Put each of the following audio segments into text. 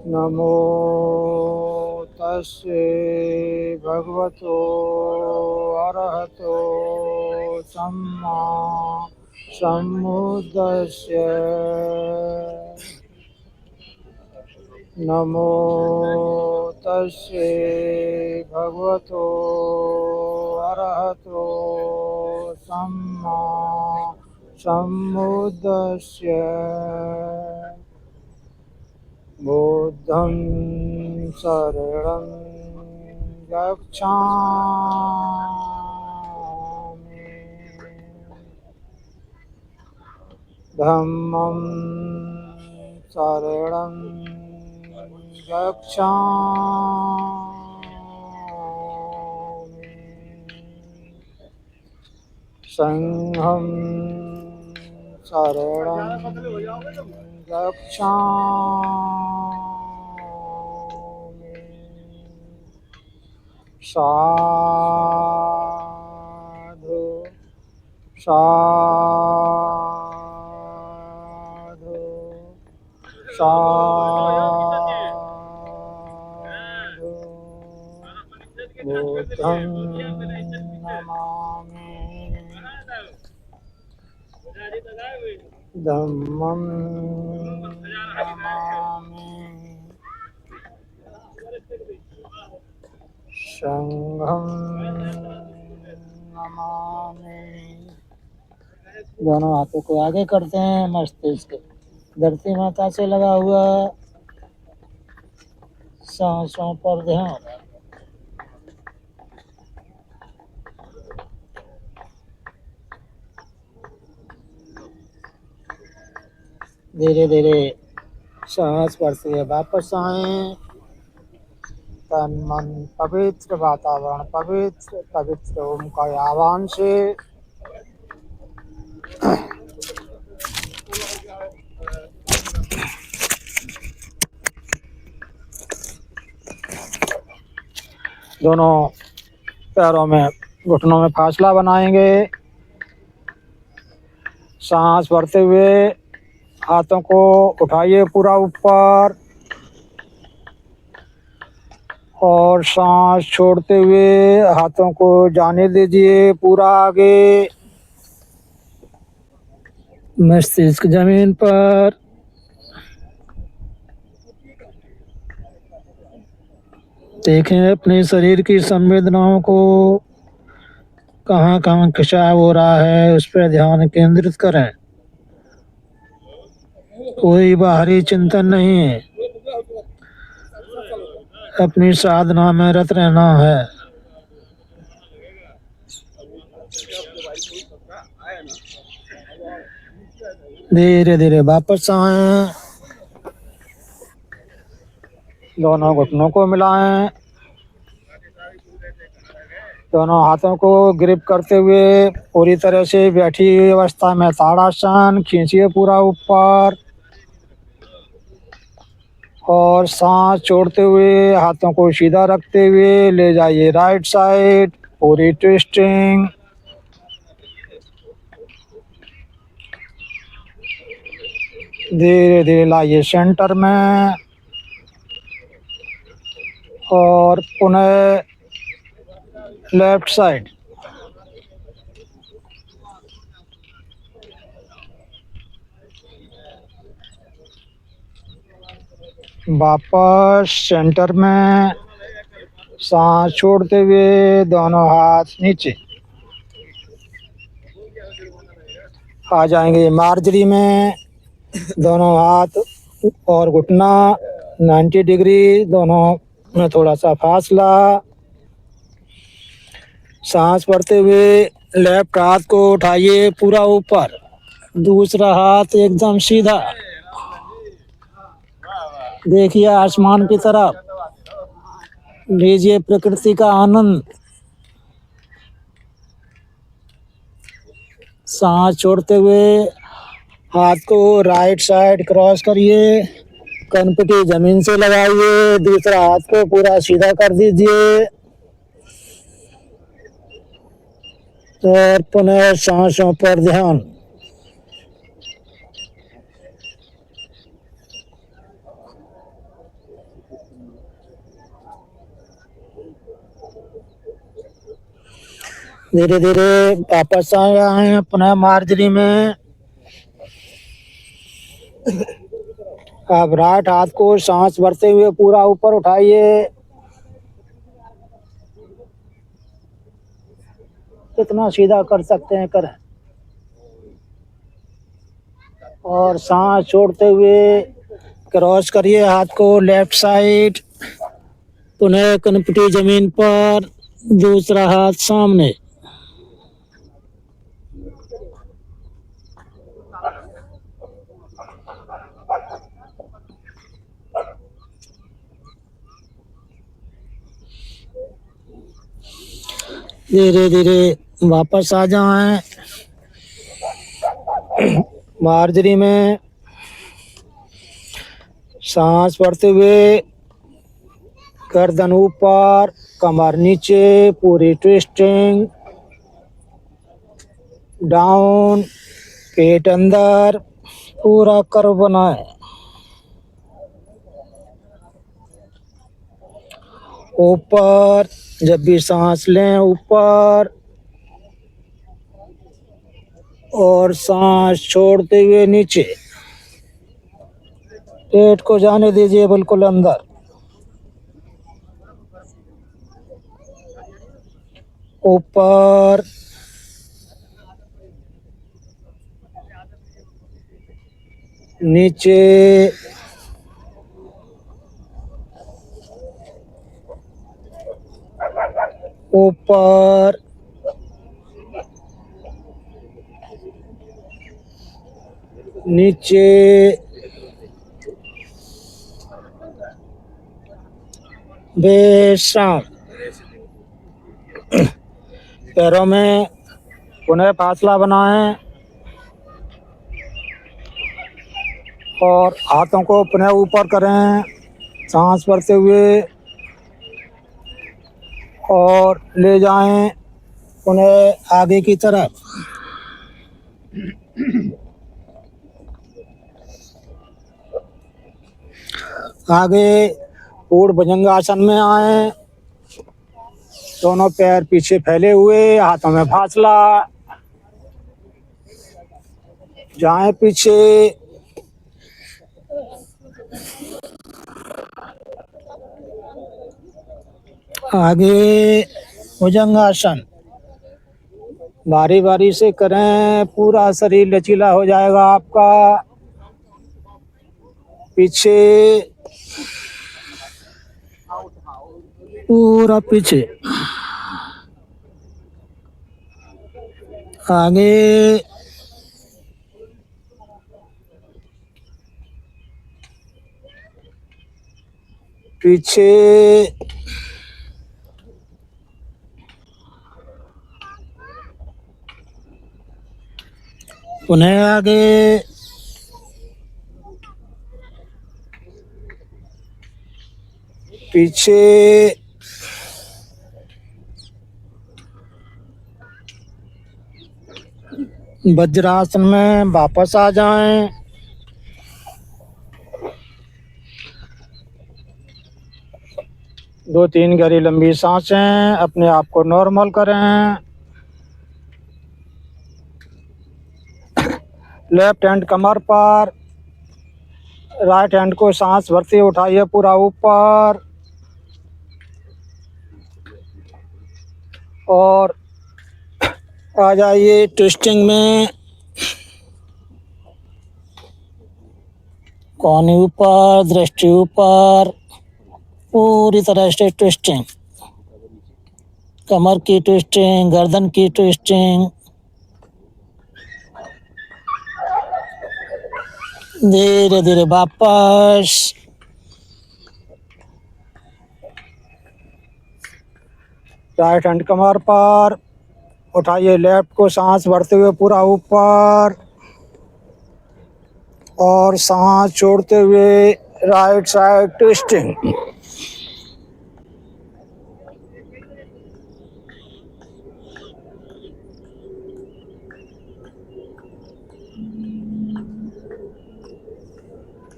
नमो तस्से भगवतो अरहतो सम्मा सम्बुद्धस्य। नमो तस्से भगवतो अरहतो सम्मा सम्बुद्धस्य। बुद्धं शरणं गच्छामि। धम्मं शरणं गच्छामि। संघं शरणं गच्छामि। साधु साधु साधु। बुद्धं नमामि। धम्मं नमामि। संघं नमामि। दोनों हाथों को आगे करते हैं, मस्तिष्क धरती माता से लगा हुआ, सांसों पर ध्यान। धीरे धीरे सांस भरते हुए वापस आए। तन मन पवित्र, वातावरण पवित्र, पवित्र ओम का आह्वान से दोनों पैरों में, घुटनों में फासला बनाएंगे। सांस भरते हुए हाथों को उठाइए पूरा ऊपर और सांस छोड़ते हुए हाथों को जाने दीजिए पूरा आगे। मस्तिष्क जमीन पर। देखें अपने शरीर की संवेदनाओं को, कहाँ कहाँ खिंचाव हो रहा है उस पर ध्यान केंद्रित करें। कोई बाहरी चिंतन नहीं है, अपनी साधना में रत रहना है। धीरे धीरे वापस आए। दोनों घुटनों को मिलाएं। दोनों हाथों को ग्रिप करते हुए पूरी तरह से बैठी हुई अवस्था में ताड़ासन खींचिए पूरा ऊपर और सांस छोड़ते हुए हाथों को सीधा रखते हुए ले जाइए राइट साइड, पूरी ट्विस्टिंग। धीरे धीरे लाइए सेंटर में और पुनः लेफ्ट साइड। वापस सेंटर में सांस छोड़ते हुए दोनों हाथ नीचे आ जाएंगे मार्जरी में। दोनों हाथ और घुटना 90 डिग्री, दोनों में थोड़ा सा फासला। सांस भरते हुए लेफ्ट हाथ को उठाइए पूरा ऊपर, दूसरा हाथ एकदम सीधा। देखिए आसमान की तरफ, लीजिए प्रकृति का आनंद। सांस छोड़ते हुए हाथ को राइट साइड क्रॉस करिए, कनपटी जमीन से लगाइए, दूसरा हाथ को पूरा सीधा कर दीजिए और पुनः सांसों पर ध्यान। धीरे धीरे वापस आए आए पुनः मार्जरी में। अब राइट हाथ को सांस भरते हुए पूरा ऊपर उठाइए। कितना सीधा कर सकते हैं करें। और सांस छोड़ते हुए क्रॉस करिए हाथ को लेफ्ट साइड। पुनः कनपटी जमीन पर, दूसरा हाथ सामने। धीरे धीरे वापस आ जाएं मार्जरी में। सांस भरते हुए गर्दन ऊपर, कमर नीचे, पूरी ट्विस्टिंग डाउन, पेट अंदर, पूरा कर्व बनाए। ऊपर, जब भी सांस लें ऊपर, और सांस छोड़ते हुए नीचे। पेट को जाने दीजिए बिल्कुल अंदर। ऊपर, नीचे, ऊपर, नीचे, बेशम। पैरों में पुनः फासला बनाएं और हाथों को पुनः ऊपर करें सांस भरते हुए, और ले जाएं पुनः आगे की तरफ। आगे ऊर्ध्व भुजंगासन में आए। दोनों पैर पीछे फैले हुए, हाथों में फासला। जाएं पीछे। आगे भुजंगासन बारी बारी से करें, पूरा शरीर लचीला हो जाएगा आपका। पीछे, पूरा पीछे। आगे, पीछे, पुनः आगे, पीछे, वज्रासन में वापस आ जाएं। दो तीन गहरी लंबी सांसें, अपने आप को नॉर्मल करें। लेफ्ट हैंड कमर पर, राइट हैंड को सांस भरते उठाइए पूरा ऊपर, और आ जाइए ट्विस्टिंग में। कोहनी ऊपर, दृष्टि ऊपर, पूरी तरह से ट्विस्टिंग। कमर की ट्विस्टिंग, गर्दन की ट्विस्टिंग। धीरे धीरे वापस। राइट हैंड कमर पर, उठाइए लेफ्ट को सांस भरते हुए पूरा ऊपर, और सांस छोड़ते हुए राइट साइड ट्विस्टिंग।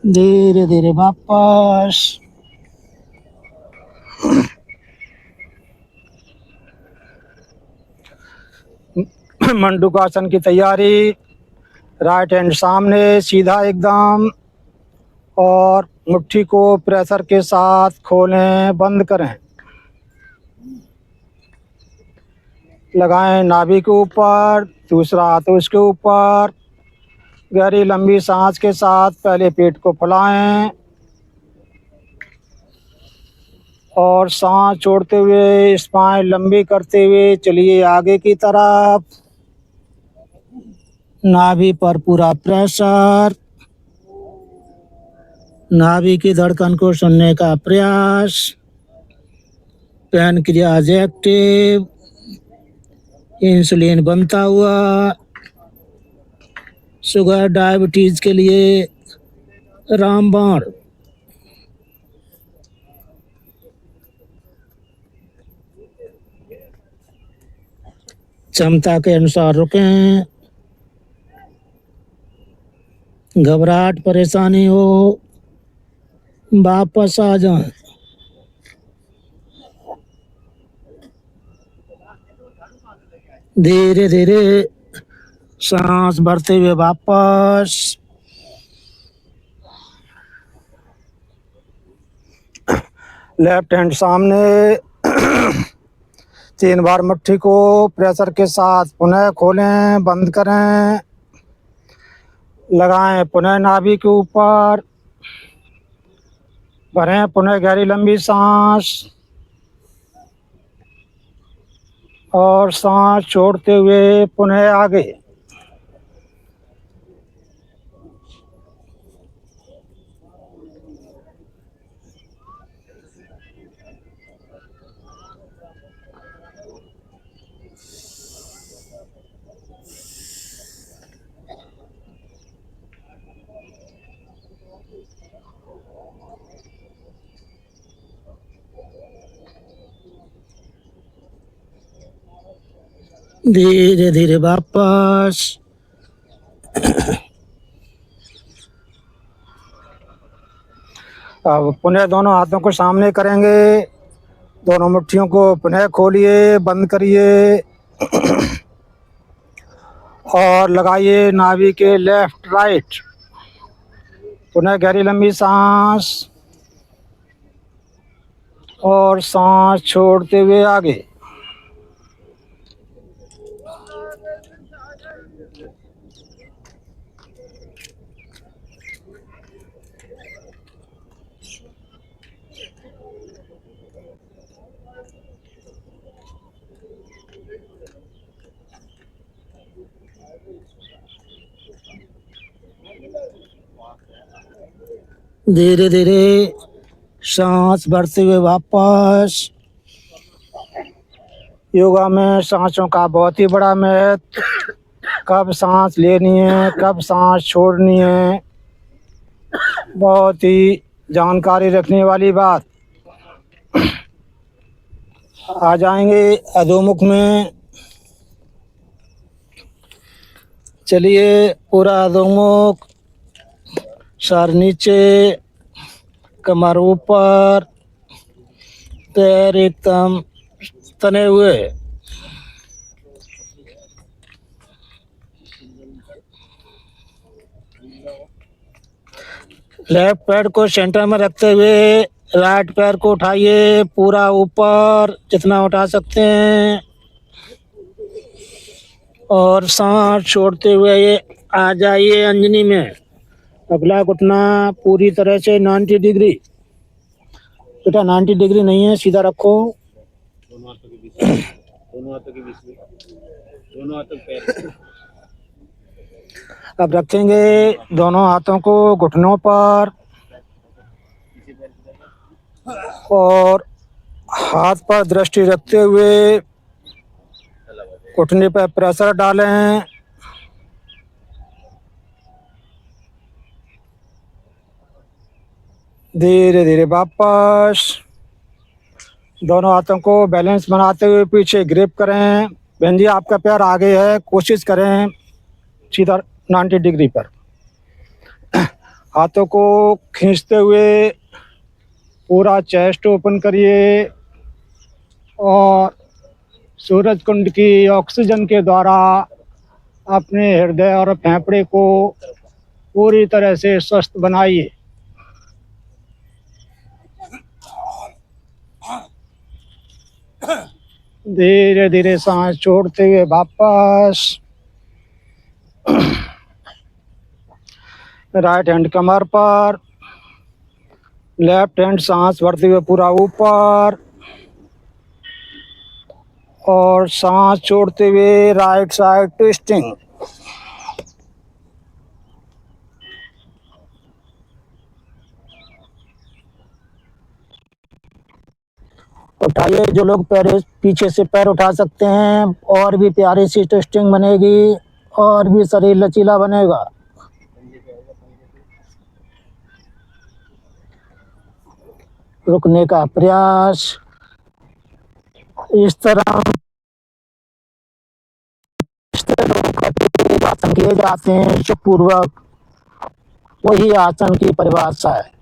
धीरे धीरे वापस। मंडूकासन की तैयारी। राइट हैंड सामने सीधा एकदम, और मुट्ठी को प्रेशर के साथ खोलें, बंद करें। लगाएं नाभि के ऊपर, दूसरा हाथ उसके ऊपर। गहरी लंबी सांस के साथ पहले पेट को फुलाएं और सांस छोड़ते हुए स्पाइन लंबी करते हुए चलिए आगे की तरफ। नाभि पर पूरा प्रेशर, नाभि की धड़कन को सुनने का प्रयास। पैनक्रियाज एक्टिव, इंसुलिन बनता हुआ। शुगर डायबिटीज के लिए रामबाण। क्षमता के अनुसार रुकें। घबराहट परेशानी हो वापस आ जाएं। धीरे धीरे सांस भरते हुए वापस। लेफ्ट हैंड सामने, 3 बार मुट्ठी को प्रेशर के साथ पुनः खोलें, बंद करें। लगाएं पुनः नाभि के ऊपर, भरें पुनः गहरी लंबी सांस और सांस छोड़ते हुए पुनः आगे। धीरे धीरे वापस। अब पुनः दोनों हाथों को सामने करेंगे, दोनों मुट्ठियों को पुनः खोलिए, बंद करिए और लगाइए नाभि के लेफ्ट राइट। पुनः गहरी लंबी सांस और सांस छोड़ते हुए आगे। धीरे धीरे सांस भरते हुए वापस। योगा में सांसों का बहुत ही बड़ा महत्व। कब सांस लेनी है, कब सांस छोड़नी है, बहुत ही जानकारी रखने वाली बात। आ जाएंगे अधोमुख में। चलिए पूरा अधोमुख, सर नीचे, कमर ऊपर, पैर एकदम तने हुए। लेफ्ट पैर को सेंटर में रखते हुए राइट पैर को उठाइए पूरा ऊपर, जितना उठा सकते हैं, और सांस छोड़ते हुए आ जाइए अंजनी में। अगला घुटना पूरी तरह से 90 डिग्री। बेटा 90 डिग्री नहीं है, सीधा रखो। दोनों हाथों के बीच में, दोनों हाथों के बीच में, दोनों हाथों पैर। अब रखेंगे दोनों हाथों को घुटनों पर और हाथ पर दृष्टि रखते हुए घुटने पर प्रेशर डालें। धीरे धीरे वापस। दोनों हाथों को बैलेंस बनाते हुए पीछे ग्रिप करें। बहन जी आपका पैर आगे है, कोशिश करें सीधा 90 डिग्री पर। हाथों को खींचते हुए पूरा चेस्ट ओपन करिए और सूरज कुंड की ऑक्सीजन के द्वारा अपने हृदय और फेफड़े को पूरी तरह से स्वस्थ बनाइए। धीरे धीरे सांस छोड़ते हुए वापस राइट हैंड कमर पर, लेफ्ट हैंड सांस भरते हुए पूरा ऊपर और सांस छोड़ते हुए राइट साइड ट्विस्टिंग। उठाइए, जो लोग पैर पीछे से पैर उठा सकते हैं, और भी प्यारी सी ट्विस्टिंग बनेगी और भी शरीर लचीला बनेगा। रुकने का प्रयास। इस तरह आसन किए जाते हैं सुखपूर्वक, वही आसन की परिभाषा है।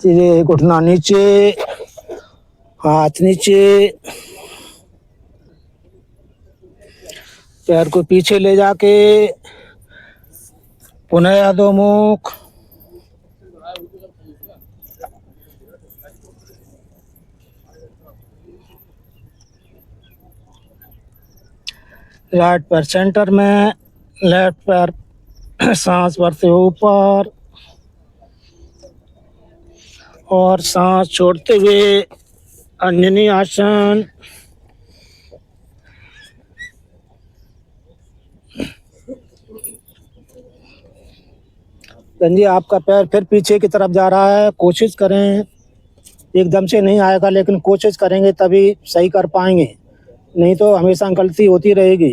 धीरे घुटना नीचे, हाथ नीचे, पैर को पीछे ले जाके पुनः अधोमुख। राइट पैर सेंटर में, लेफ्ट पैर सांस भरते हुए ऊपर और सांस छोड़ते हुए अंजनी आसन। जी, आपका पैर फिर पीछे की तरफ जा रहा है, कोशिश करें, एकदम से नहीं आएगा लेकिन कोशिश करेंगे तभी सही कर पाएंगे, नहीं तो हमेशा गलती होती रहेगी।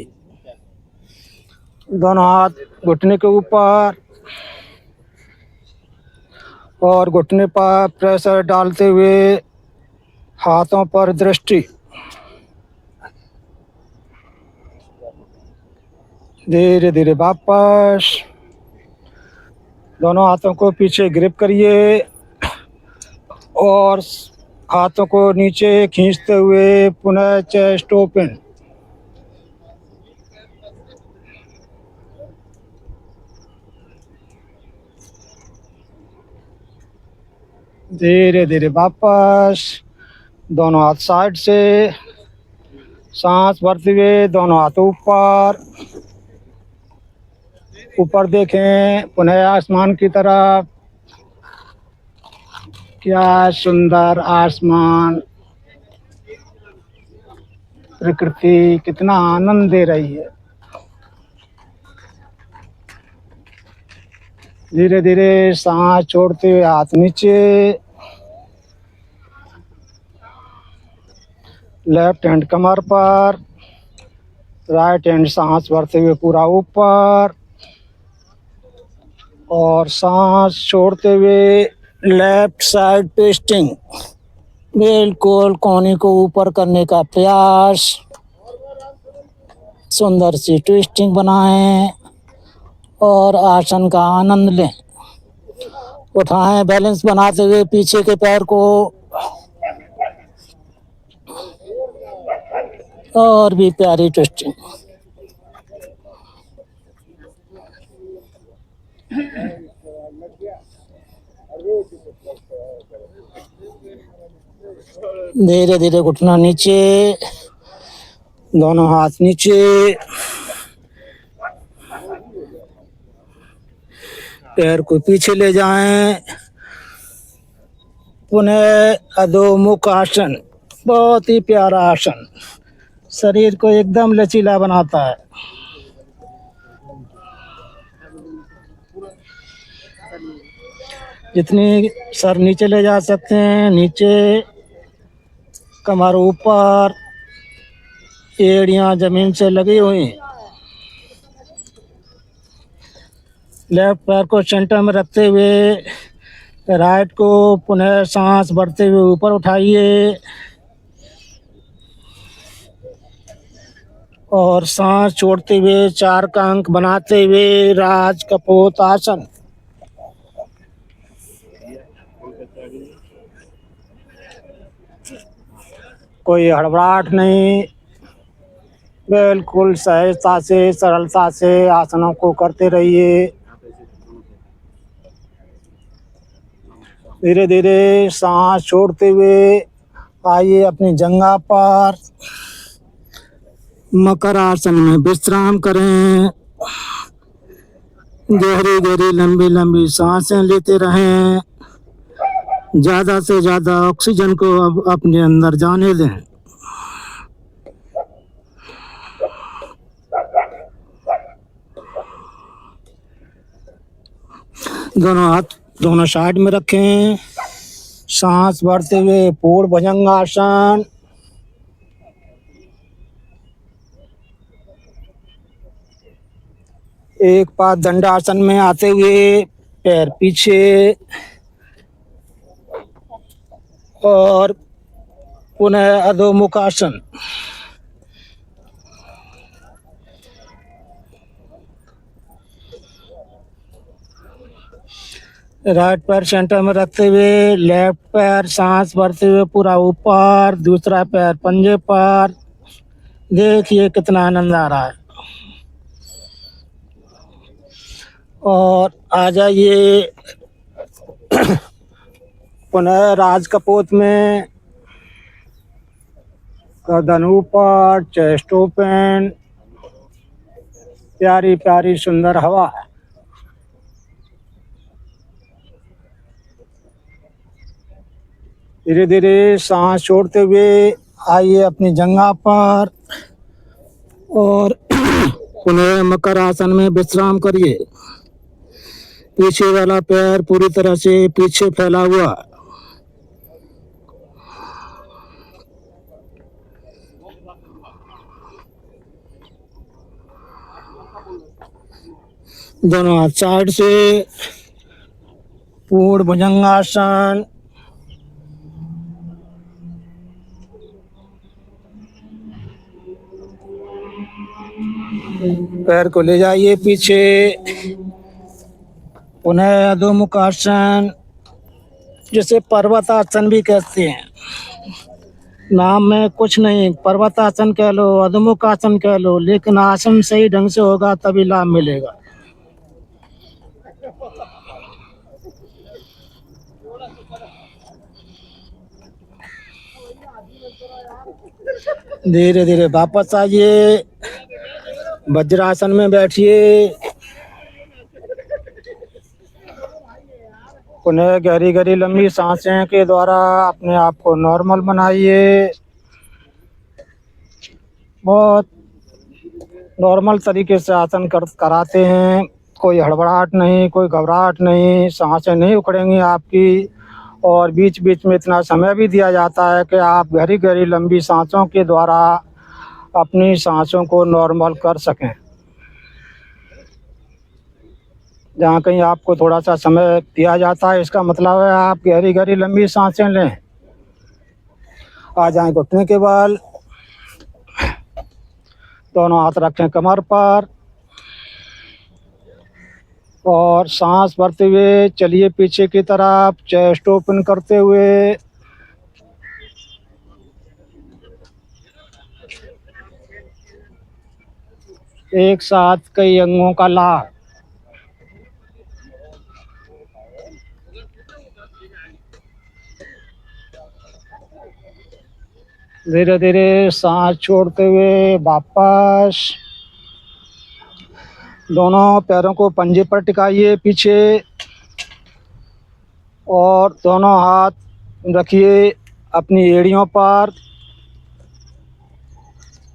दोनों हाथ घुटने के ऊपर और घुटने पर प्रेशर डालते हुए हाथों पर दृष्टि। धीरे धीरे वापस दोनों हाथों को पीछे ग्रिप करिए और हाथों को नीचे खींचते हुए पुनः चेस्ट ओपन। धीरे धीरे वापस दोनों हाथ साइड से, सांस भरते हुए दोनों हाथ ऊपर ऊपर देखें, पुनः आसमान की तरफ। क्या सुंदर आसमान, प्रकृति कितना आनंद दे रही है। धीरे धीरे सांस छोड़ते हुए हाथ नीचे, लेफ्ट हैंड कमर पर, राइट हैंड सांस भरते हुए पूरा ऊपर और सांस छोड़ते हुए लेफ्ट साइड ट्विस्टिंग। बिल्कुल कोहनी को ऊपर करने का प्रयास। सुंदर सी ट्विस्टिंग बनाएं और आसन का आनंद लें। उठाएं बैलेंस बनाते हुए पीछे के पैर को, और भी प्यारी ट्विस्टिंग। धीरे धीरे घुटना नीचे, दोनों हाथ नीचे, पैर को पीछे ले जाएं, पुनः अधोमुख आसन। बहुत ही प्यारा आसन, शरीर को एकदम लचीला बनाता है। जितनी सर नीचे ले जा सकते हैं नीचे, कमर ऊपर, एड़ियां जमीन से लगी हुई। लेफ्ट पैर को सेंटर में रखते हुए राइट को पुनः सांस भरते हुए ऊपर उठाइए और सांस छोड़ते हुए 4 का अंक बनाते हुए राज कपोत आसन। कोई हड़बड़ाहट नहीं, बिल्कुल सहजता से, सरलता से आसनों को करते रहिए। धीरे धीरे सांस छोड़ते हुए आइए अपनी जंघा पर मकर आसन में विश्राम करें। गहरी गहरी लंबी लंबी सांसें लेते रहें। ज्यादा से ज्यादा ऑक्सीजन को अब अपने अंदर जाने दें। दोनों हाथ दोनों साइड में रखें। सांस भरते हुए पूर्ण भुजंगासन। एक पाद दंडासन में आते हुए पैर पीछे और पुनः अधोमुखासन। राइट पैर सेंटर में रखते हुए लेफ्ट पैर सांस भरते हुए पूरा ऊपर, दूसरा पैर पंजे पर। देखिए कितना आनंद आ रहा है। और आ जाइए पुनः राज कपोत में। गर्दन ऊपर, चेस्ट ओपन, प्यारी प्यारी सुंदर हवा। धीरे धीरे सांस छोड़ते हुए आइए अपनी जंघा पर और पुनः मकर आसन में विश्राम करिए। पीछे वाला पैर पूरी तरह से पीछे फैला हुआ। दोनों हाथ साइड से पूर्ण भुजंगासन। पैर को ले जाइए पीछे। पुनः अधोमुखासन, जिसे पर्वतासन भी कहते हैं। नाम में कुछ नहीं, पर्वतासन कह लो, अधोमुखासन कह लो, लेकिन आसन सही ढंग से होगा तभी लाभ मिलेगा। धीरे धीरे वापस आइए, वज्रासन में बैठिए। पुनः गहरी गहरी लंबी सांसें के द्वारा अपने आप को नॉर्मल बनाइए। बहुत नॉर्मल तरीके से आसन कराते हैं। कोई हड़बड़ाहट नहीं, कोई घबराहट नहीं, सांसें नहीं उखड़ेंगी आपकी। और बीच बीच में इतना समय भी दिया जाता है कि आप गहरी गहरी लंबी सांसों के द्वारा अपनी सांसों को नॉर्मल कर सकें। जहाँ कहीं आपको थोड़ा सा समय दिया जाता है, इसका मतलब है आप गहरी गहरी लंबी सांसें लें। आ जाएं घुटने के बल। दोनों हाथ रखें कमर पर और सांस भरते हुए चलिए पीछे की तरफ, चेस्ट ओपन करते हुए। एक साथ कई अंगों का लाभ। धीरे धीरे सांस छोड़ते हुए वापस दोनों पैरों को पंजे पर टिकाइए पीछे और दोनों हाथ रखिए अपनी एड़ियों पर।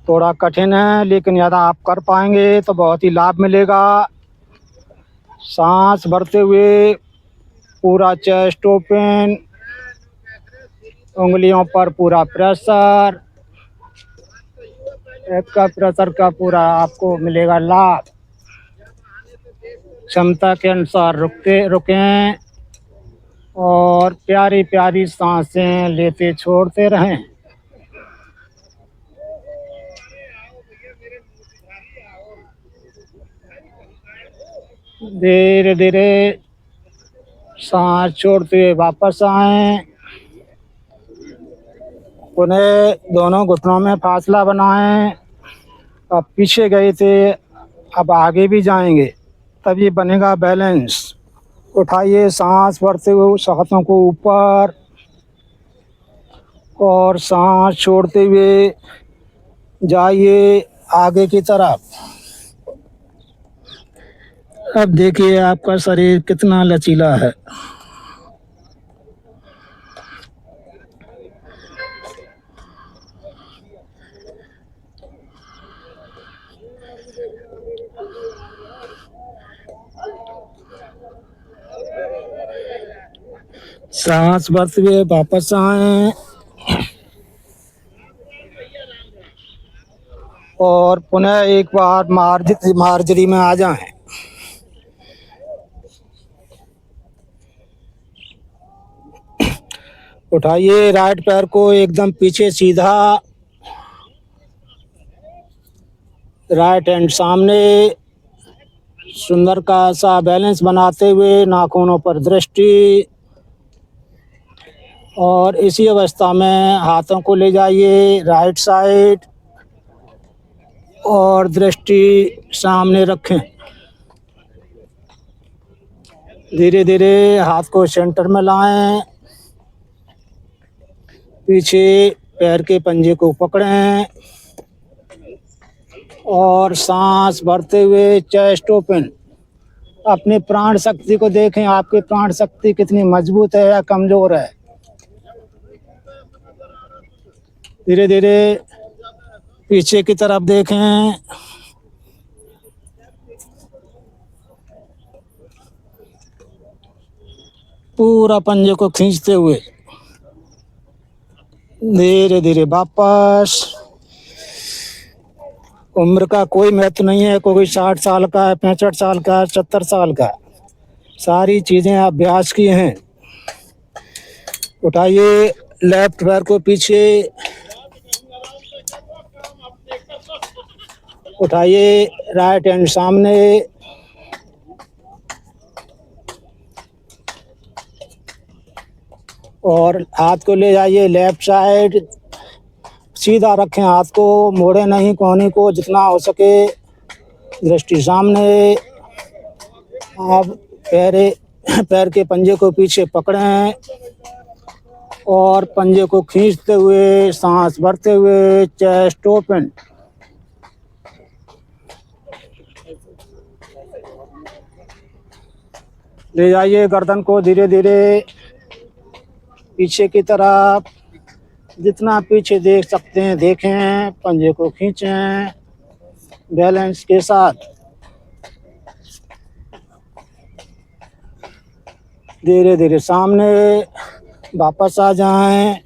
थोड़ा कठिन है, लेकिन यदि आप कर पाएंगे तो बहुत ही लाभ मिलेगा। सांस भरते हुए पूरा चेस्ट ओपन, उंगलियों पर पूरा प्रेशर। का प्रेशर का पूरा आपको मिलेगा लाभ। क्षमता के अनुसार रुकें और प्यारी प्यारी सांसें लेते छोड़ते रहें। धीरे धीरे सांस छोड़ते हुए वापस आएं। पुनः दोनों घुटनों में फासला बनाएं। अब पीछे गए थे, अब आगे भी जाएंगे, तभी बनेगा बैलेंस। उठाइए सांस भरते हुए हाथों को ऊपर और सांस छोड़ते हुए जाइए आगे की तरफ। अब देखिए आपका शरीर कितना लचीला है। सांस भरते हुए वापस आए और पुनः एक बार मार्जरी में आ जाएं। उठाइए राइट पैर को एकदम पीछे सीधा, राइट हैंड सामने, सुंदर का सा बैलेंस बनाते हुए नाखूनों पर दृष्टि, और इसी अवस्था में हाथों को ले जाइए राइट साइड और दृष्टि सामने रखें। धीरे धीरे हाथ को सेंटर में लाएं, पीछे पैर के पंजे को पकड़ें और सांस भरते हुए चेस्ट ओपन। अपनी प्राण शक्ति को देखें, आपकी प्राण शक्ति कितनी मजबूत है या कमजोर है। धीरे धीरे पीछे की तरफ देखें, पूरा पंजे को खींचते हुए धीरे धीरे वापस। उम्र का कोई महत्व नहीं है, कोई 60 साल का है, 65 साल का है, 70 साल का, सारी चीज़ें अभ्यास की हैं। उठाइए लेफ्ट पैर को पीछे, उठाइए राइट हैंड सामने, और हाथ को ले जाइए लेफ्ट साइड, सीधा रखें हाथ को, मोड़े नहीं कोहनी को, जितना हो सके दृष्टि सामने। अब पैर के पंजे को पीछे पकड़ें और पंजे को खींचते हुए सांस भरते हुए चेस्ट ओपन। ले जाइए गर्दन को धीरे धीरे पीछे की तरफ, जितना पीछे देख सकते हैं देखें, पंजे को खींचें बैलेंस के साथ। धीरे धीरे सामने वापस आ जाएं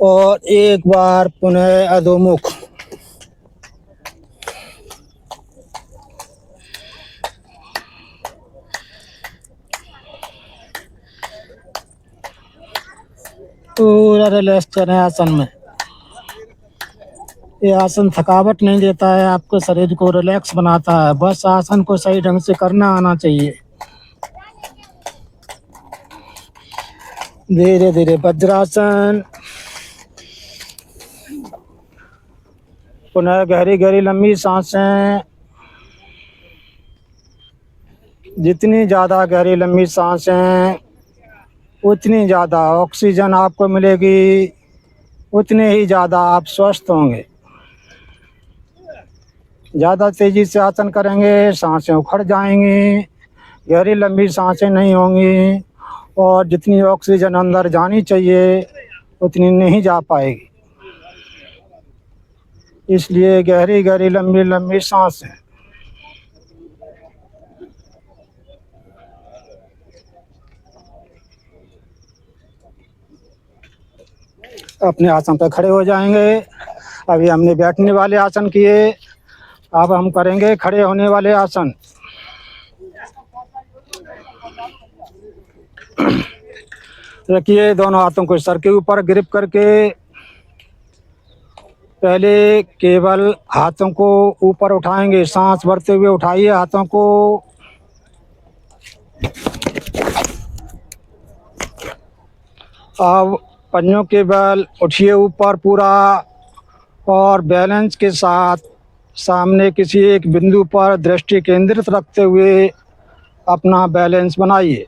और एक बार पुनः अधोमुख। पूरा रिलैक्स करें आसन में। ये आसन थकावट नहीं देता है, आपके शरीर को रिलैक्स बनाता है, बस आसन को सही ढंग से करना आना चाहिए। धीरे धीरे वज्रासन, पुनः गहरी गहरी लंबी सांसें। जितनी ज़्यादा गहरी लंबी सांसें उतनी ज़्यादा ऑक्सीजन आपको मिलेगी, उतने ही ज़्यादा आप स्वस्थ होंगे। ज़्यादा तेज़ी से आसन करेंगे सांसें उखड़ जाएंगी, गहरी लंबी सांसें नहीं होंगी और जितनी ऑक्सीजन अंदर जानी चाहिए उतनी नहीं जा पाएगी। इसलिए गहरी गहरी लंबी लंबी सांसें। अपने आसन पर खड़े हो जाएंगे। अभी हमने बैठने वाले आसन किए, अब हम करेंगे खड़े होने वाले आसन। रखिए दोनों हाथों को सर के ऊपर ग्रिप करके, पहले केवल हाथों को ऊपर उठाएंगे, सांस भरते हुए उठाइए हाथों को। अब पंजों के बल उठिए ऊपर पूरा और बैलेंस के साथ सामने किसी एक बिंदु पर दृष्टि केंद्रित रखते हुए अपना बैलेंस बनाइए।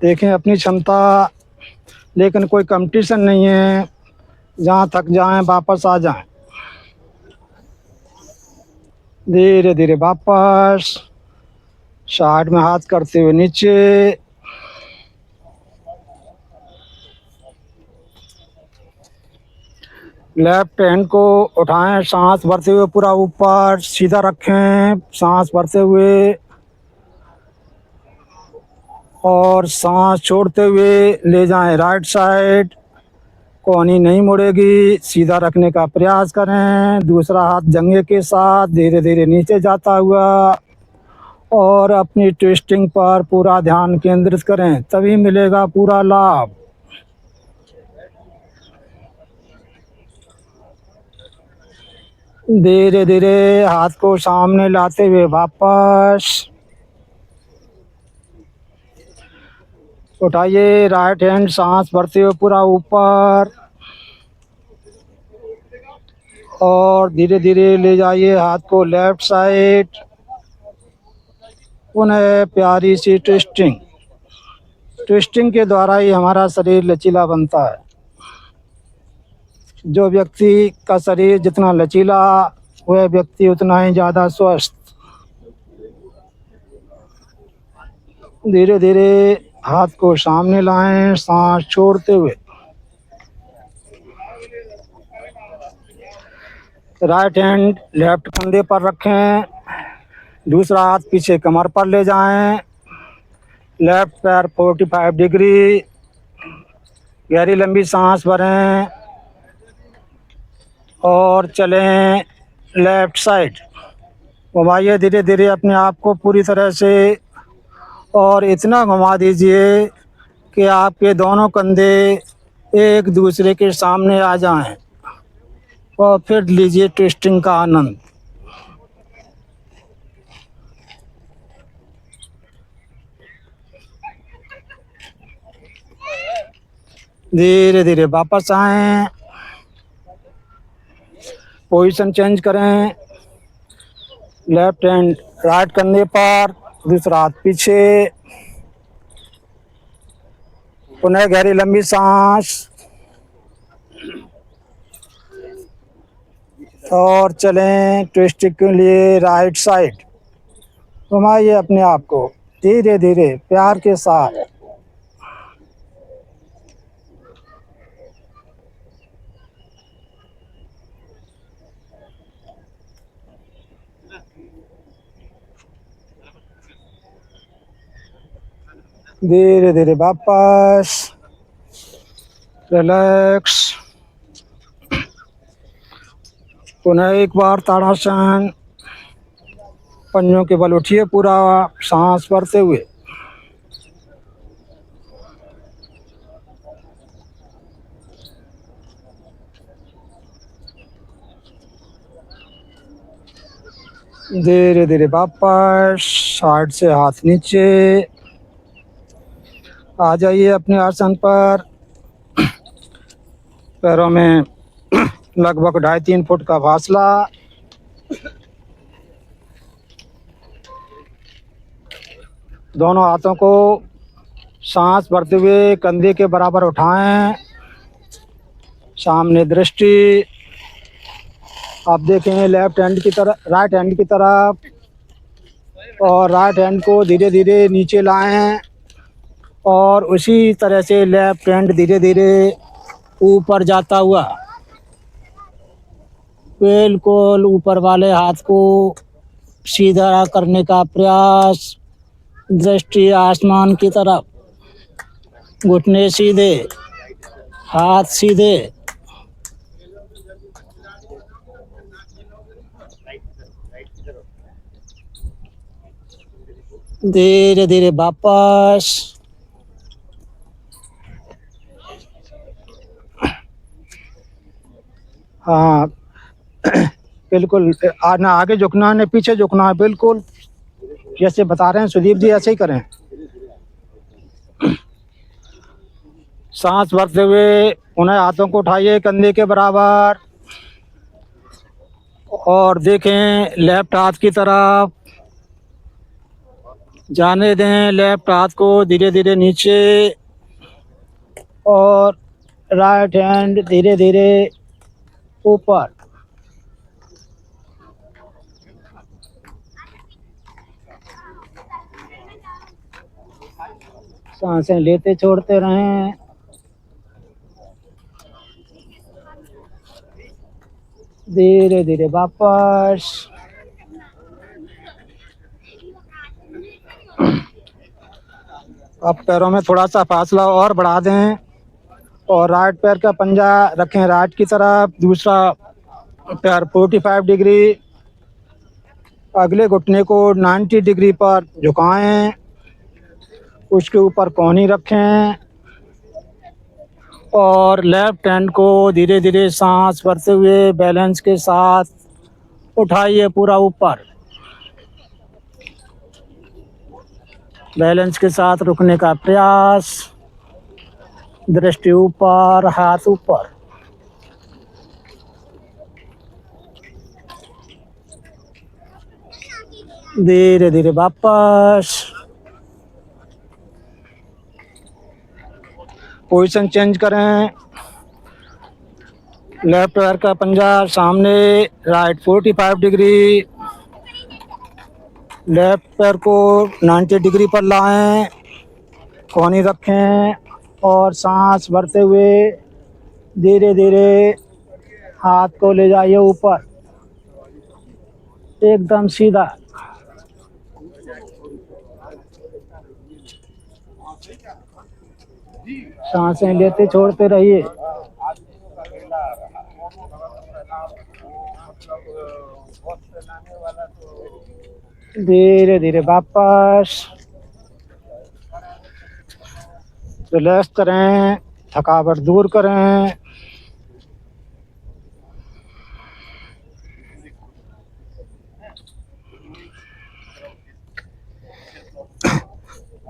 देखें अपनी क्षमता, लेकिन कोई कंपटीशन नहीं है, जहाँ थक जाएं वापस आ जाएं। धीरे धीरे वापस, साइड में हाथ करते हुए नीचे। लेफ्ट हैंड को उठाएं, सांस भरते हुए पूरा ऊपर सीधा रखें, सांस भरते हुए और सांस छोड़ते हुए ले जाएं राइट साइड। कोहनी नहीं मुड़ेगी, सीधा रखने का प्रयास करें। दूसरा हाथ जंघे के साथ धीरे धीरे नीचे जाता हुआ और अपनी ट्विस्टिंग पर पूरा ध्यान केंद्रित करें, तभी मिलेगा पूरा लाभ। धीरे धीरे हाथ को सामने लाते हुए वापस उठाइए, राइट हैंड सांस भरते हुए पूरा ऊपर और धीरे धीरे ले जाइए हाथ को लेफ्ट साइड। पुनः प्यारी सी ट्विस्टिंग। ट्विस्टिंग के द्वारा ही हमारा शरीर लचीला बनता है। जो व्यक्ति का शरीर जितना लचीला, वह व्यक्ति उतना ही ज़्यादा स्वस्थ। धीरे धीरे हाथ को सामने लाएं, सांस छोड़ते हुए। राइट हैंड लेफ्ट कंधे पर रखें, दूसरा हाथ पीछे कमर पर ले जाएं। लेफ्ट पैर 45 डिग्री, गहरी लंबी सांस भरें और चलें लेफ्ट साइड। घुमाइए धीरे धीरे अपने आप को पूरी तरह से और इतना घुमा दीजिए कि आपके दोनों कंधे एक दूसरे के सामने आ जाएं और फिर लीजिए ट्विस्टिंग का आनंद। धीरे धीरे वापस आएं, पोजीशन चेंज करें। लेफ्ट हैंड राइट कंधे पर, दूसरा हाथ पीछे। पुनः गहरी लंबी सांस और चलें ट्विस्टिंग के लिए राइट साइड। घुमाइए अपने आप को धीरे धीरे प्यार के साथ। धीरे धीरे वापस रिलैक्स। पुनः एक बार ताड़ासन, पंजों के बल उठिए पूरा, सांस भरते हुए। धीरे धीरे वापस, साइड से हाथ नीचे आ जाइए अपने आसन पर। पैरों में लगभग 2.5-3 फुट का फासला। दोनों हाथों को सांस भरते हुए कंधे के बराबर उठाएं, सामने दृष्टि। आप देखें लेफ्ट हैंड की तरफ, राइट हैंड की तरफ, और राइट हैंड को धीरे धीरे नीचे लाएं और उसी तरह से लेफ्ट हैंड धीरे धीरे ऊपर जाता हुआ बिल्कुल ऊपर वाले हाथ को सीधा करने का प्रयास। दृष्टि आसमान की तरफ, घुटने सीधे, हाथ सीधे। धीरे धीरे वापस। हाँ बिल्कुल, ना आगे झुकना है, पीछे झुकना है, बिल्कुल जैसे बता रहे हैं सुदीप जी, ऐसे ही करें। सांस भरते हुए पुनः हाथों को उठाइए कंधे के बराबर और देखें लेफ्ट हाथ की तरफ। जाने दें लेफ्ट हाथ को धीरे धीरे नीचे और राइट हैंड धीरे धीरे ऊपर। सांसें लेते छोड़ते रहें। धीरे धीरे वापस। अब पैरों में थोड़ा सा फासला और बढ़ा दें और राइट पैर का पंजा रखें राइट की तरफ, दूसरा पैर 45 डिग्री, अगले घुटने को 90 डिग्री पर झुकाएं, उसके ऊपर कोहनी रखें और लेफ्ट हैंड को धीरे धीरे सांस भरते हुए बैलेंस के साथ उठाइए पूरा ऊपर। बैलेंस के साथ रुकने का प्रयास, दृष्टि ऊपर, हाथ ऊपर। धीरे धीरे वापस। पोजीशन चेंज करें। लेफ्ट पैर का पंजा सामने, राइट 45 डिग्री, लेफ्ट पैर को 90 डिग्री पर लाएं, कोहनी रखें और सांस भरते हुए धीरे धीरे हाथ को ले जाइए ऊपर, एकदम सीधा। सांसें लेते छोड़ते रहिए। धीरे धीरे वापस। रिलैक्स करें, थकावट दूर करें।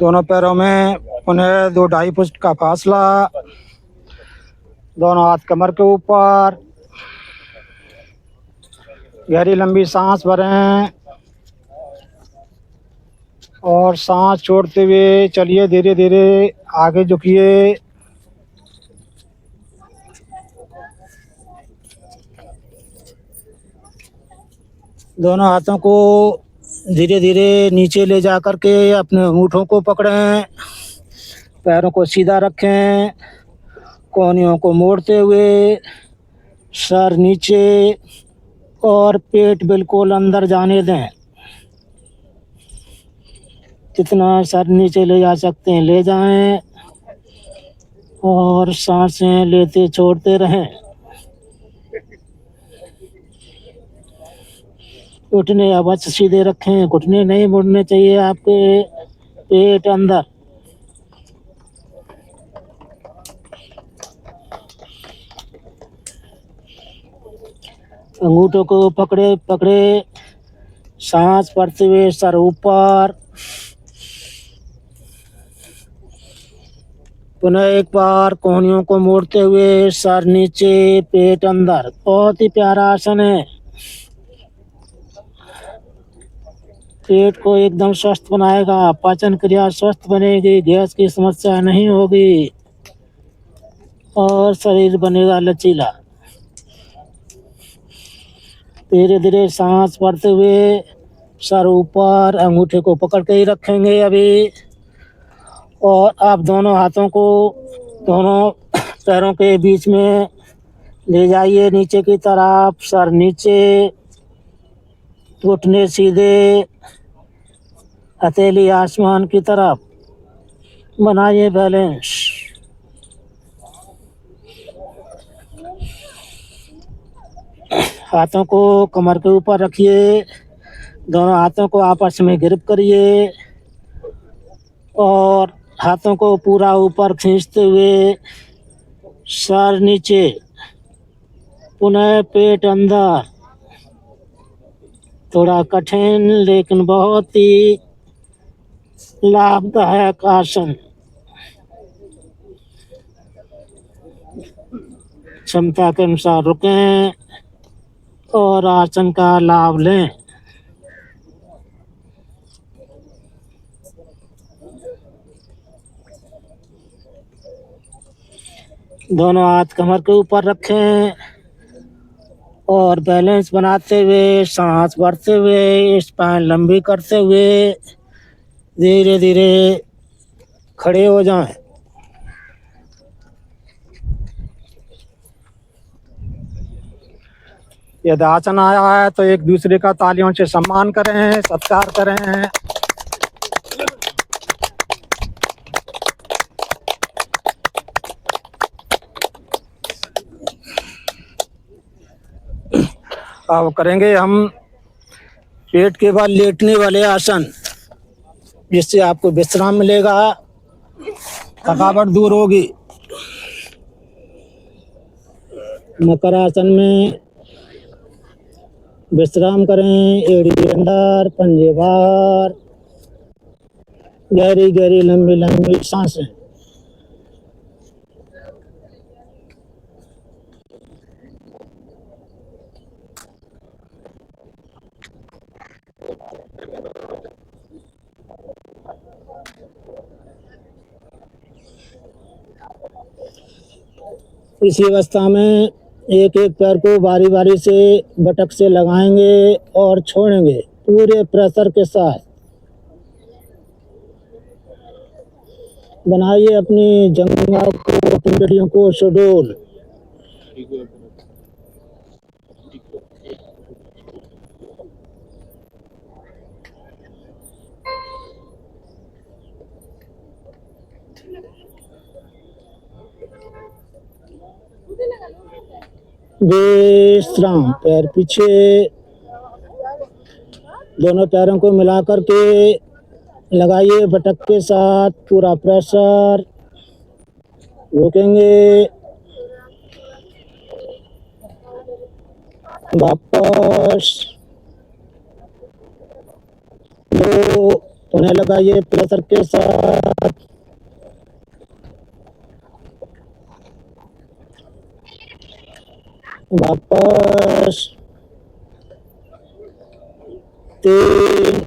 दोनों पैरों में पुनः 2-2.5 फुट का फासला। दोनों हाथ कमर के ऊपर। गहरी लंबी सांस भरें और सांस छोड़ते हुए चलिए धीरे धीरे आगे झुकिए। दोनों हाथों को धीरे धीरे नीचे ले जा कर के अपने अंगूठों को पकड़ें, पैरों को सीधा रखें, कोहनियों को मोड़ते हुए, सर नीचे और पेट बिल्कुल अंदर जाने दें। जितना सर नीचे ले जा सकते हैं ले जाएं और सांसें लेते छोड़ते रहें। घुटने अवश्य सीधे रखें, घुटने नहीं मुड़ने चाहिए आपके, पेट अंदर। अंगूठों को पकड़े पकड़े सांस भरते हुए सर ऊपर। पुनः एक बार कोहनियों को मोड़ते हुए सर नीचे, पेट अंदर। बहुत ही प्यारा आसन है। पेट को एकदम स्वस्थ बनाएगा, पाचन क्रिया स्वस्थ बनेगी, गैस की समस्या नहीं होगी और शरीर बनेगा लचीला। धीरे धीरे सांस भरते हुए सर ऊपर, अंगूठे को पकड़ के ही रखेंगे अभी और आप दोनों हाथों को दोनों पैरों के बीच में ले जाइए नीचे की तरफ, सर नीचे, घुटने सीधे, हथेली आसमान की तरफ। बनाइए बैलेंस। हाथों को कमर के ऊपर रखिए, दोनों हाथों को आपस में ग्रिप करिए और हाथों को पूरा ऊपर खींचते हुए सर नीचे, पुनः पेट अंदर। थोड़ा कठिन लेकिन बहुत ही लाभदायक आसन। क्षमता के अनुसार रुकें और आसन का लाभ लें। दोनों हाथ कमर के ऊपर रखें और बैलेंस बनाते हुए, सांस भरते हुए, स्पाइन लंबी करते हुए धीरे धीरे खड़े हो जाएं। यदि आसन आया है तो एक दूसरे का तालियों से सम्मान करें, सत्कार करें। अब करेंगे हम पेट के बल लेटने वाले आसन, जिससे आपको विश्राम मिलेगा, थकावट दूर होगी। मकर आसन में विश्राम करें, एड़ी अंदर, पंजे बाहर, गहरी गहरी लंबी लंबी सांसें। इसी अवस्था में एक एक पैर को बारी बारी से बटक से लगाएंगे और छोड़ेंगे पूरे प्रेशर के साथ। बनाइए अपनी जंघा को, पिंडलियों को सुडौल। विश्राम। पैर पीछे, दोनों पैरों को मिलाकर के लगाइए बटक के साथ पूरा प्रेशर। रोकेंगे, वापस दो, उन्हें लगाइए प्रेशर के साथ। वापस 3,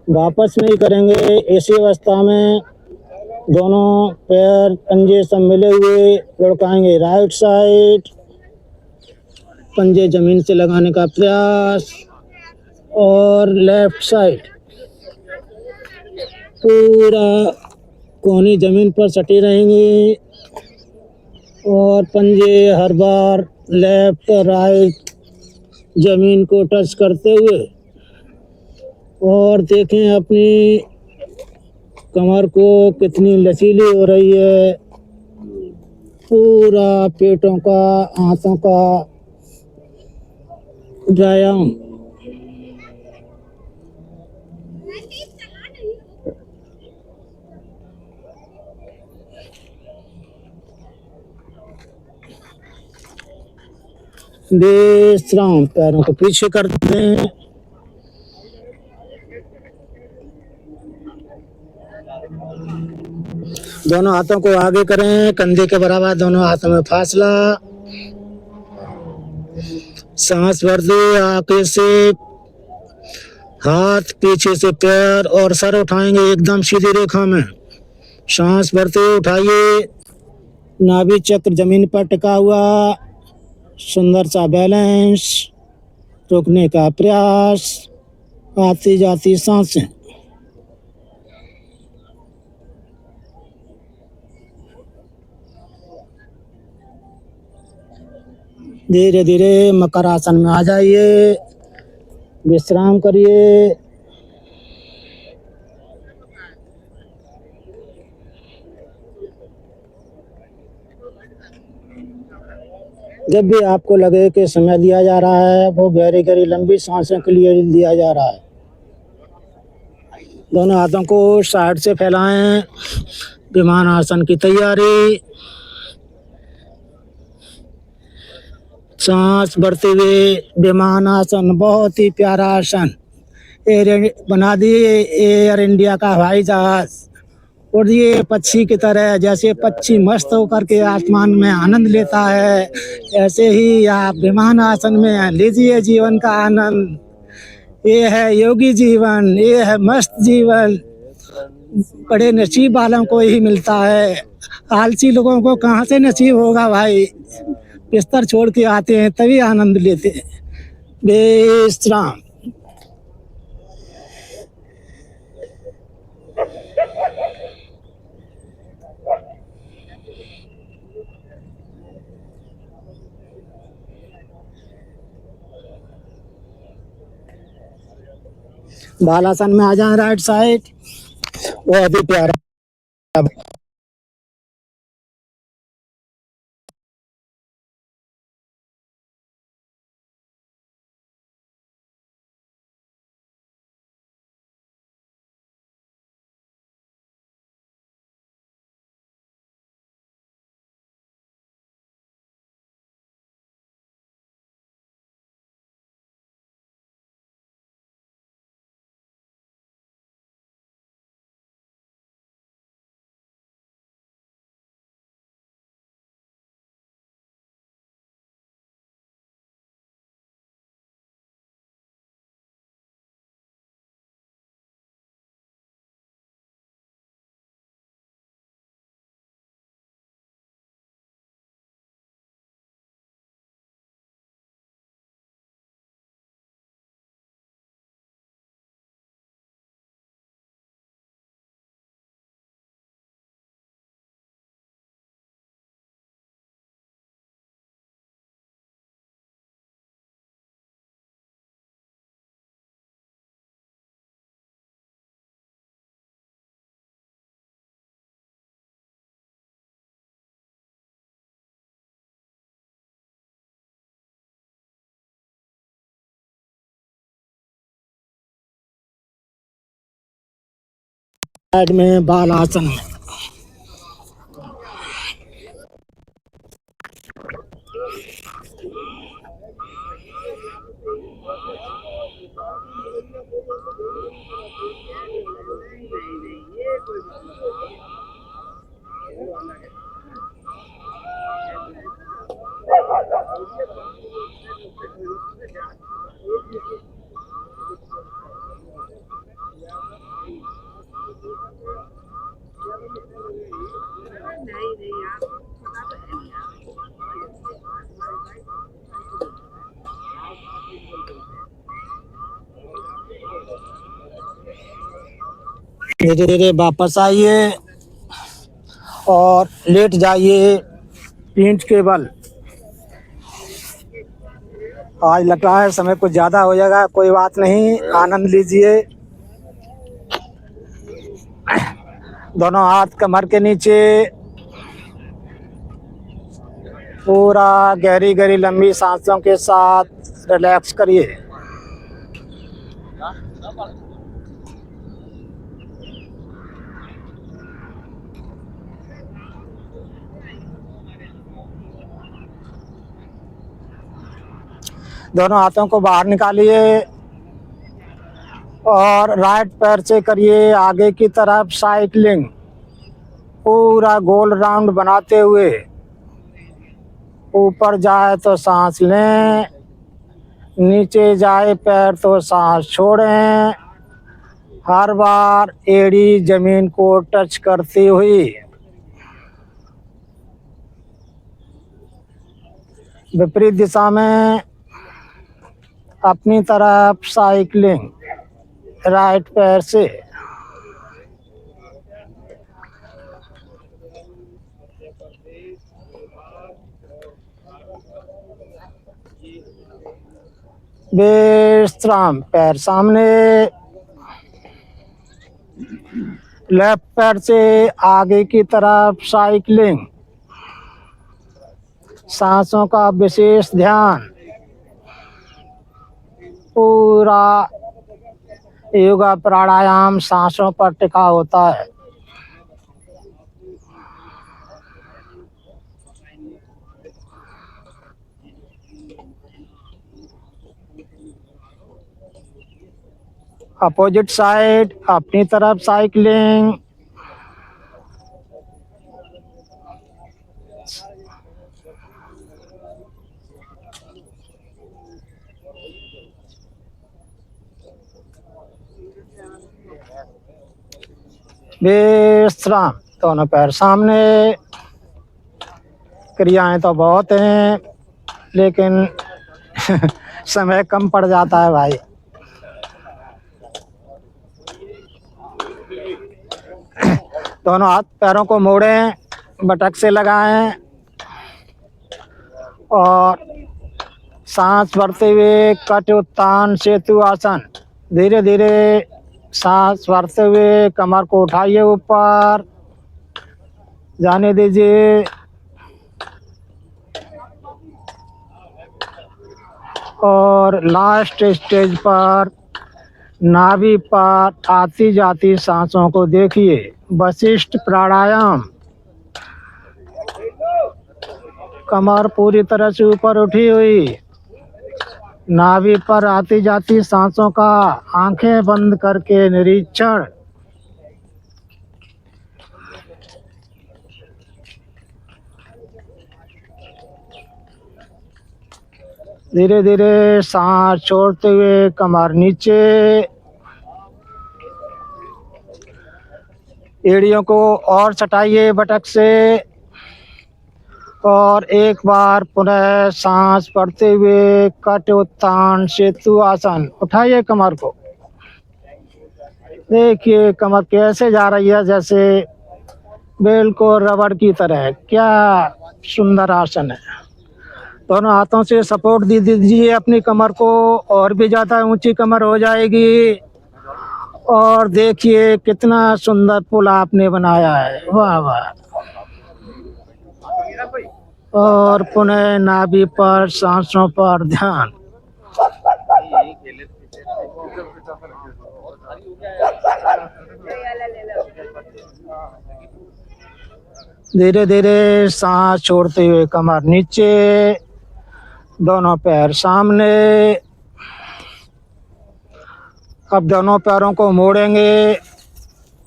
वापस नहीं करेंगे। ऐसी अवस्था में दोनों पैर पंजे सब मिले हुए लुढ़काएंगे। राइट साइड, पंजे जमीन से लगाने का प्रयास, और लेफ्ट साइड पूरा कोहनी जमीन पर सटी रहेंगी और पंजे हर बार लेफ्ट और राइट जमीन को टच करते हुए। और देखें अपनी कमर को कितनी लचीली हो रही है। पूरा पेटों का, हाथों का व्यायाम। विश्राम। पैरों को पीछे करते हैं। दोनों हाथों को आगे करें, कंधे के बराबर दोनों हाथों में फासला। सांस भर दे, आगे से हाथ, पीछे से पैर और सर उठाएंगे एकदम सीधी रेखा में। सांस भरते उठाइए, नाभि चक्र जमीन पर टिका हुआ, सुंदर सा बैलेंस। रोकने का प्रयास, आती जाती सांसें। धीरे धीरे मकर आसन में आ जाइए, विश्राम करिए। जब भी आपको लगे कि समय दिया जा रहा है, वो गहरी गहरी लंबी सांसों के लिए दिया जा रहा है। दोनों हाथों को साइड से फैलाएं। विमान आसन की तैयारी। सांस भरते हुए विमान आसन, बहुत ही प्यारा आसन। बना दिए एयर इंडिया का हवाई जहाज उड़िए पक्षी की तरह, जैसे पक्षी मस्त होकर के आसमान में आनंद लेता है, ऐसे ही आप विमान आसन में लीजिए जीवन का आनंद। ये है योगी जीवन, ये है मस्त जीवन। बड़े नसीब वालों को ही मिलता है, आलसी लोगों को कहाँ से नसीब होगा भाई। बिस्तर छोड़ के आते हैं तभी आनंद लेते हैं। बेश्राम। बालासन में आ जाए राइट साइड, वो अभी प्यारा। साइड में बालासन में। धीरे धीरे वापस आइए और लेट जाइए पीठ के बल। आज लग रहा है समय कुछ ज़्यादा हो जाएगा, कोई बात नहीं, आनंद लीजिए। दोनों हाथ कमर के नीचे, पूरा गहरी गहरी लंबी सांसों के साथ रिलैक्स करिए। दोनों हाथों को बाहर निकालिए और राइट पैर से करिए आगे की तरफ साइकिलिंग, पूरा गोल राउंड बनाते हुए। ऊपर जाए तो सांस लें, नीचे जाए पैर तो सांस छोड़ें। हर बार एड़ी जमीन को टच करती हुई विपरीत दिशा में अपनी तरफ साइकिलिंग राइट पैर से। विश्राम। पैर सामने, लेफ्ट पैर से आगे की तरफ साइकिलिंग। सांसों का विशेष ध्यान। पूरा योगा प्राणायाम सांसों पर टिका होता है। अपोजिट साइड अपनी तरफ साइकिलिंग। विश्राम। दोनों पैर सामने। क्रियाएं तो बहुत हैं, लेकिन समय कम पड़ जाता है भाई। दोनों हाथ पैरों को मोड़ें, बटक से लगाएं और सांस भरते हुए कट उत्तान सेतु आसन। धीरे धीरे सांस भरते हुए कमर को उठाइए ऊपर, जाने दीजिए। और लास्ट स्टेज पर नाभि पर आती जाती सांसों को देखिए। वशिष्ठ प्राणायाम। कमर पूरी तरह से ऊपर उठी हुई, नाभि पर आती जाती सांसों का आंखें बंद करके निरीक्षण। धीरे धीरे सांस छोड़ते हुए कमर नीचे, एड़ियों को और सटाइए बटक से। और एक बार पुनः सांस भरते हुए कट उत्तान सेतु आसन। उठाइए कमर को, देखिए कमर कैसे जा रही है, जैसे बिल्कुल रबड़ की तरह। क्या सुंदर आसन है। दोनों हाथों से सपोर्ट दे दीजिए अपनी कमर को, और भी ज़्यादा ऊंची कमर हो जाएगी। और देखिए कितना सुंदर पुल आपने बनाया है, वाह वाह। और पुनः नाभि पर सांसों पर ध्यान। धीरे धीरे सांस छोड़ते हुए कमर नीचे, दोनों पैर सामने। अब दोनों पैरों को मोड़ेंगे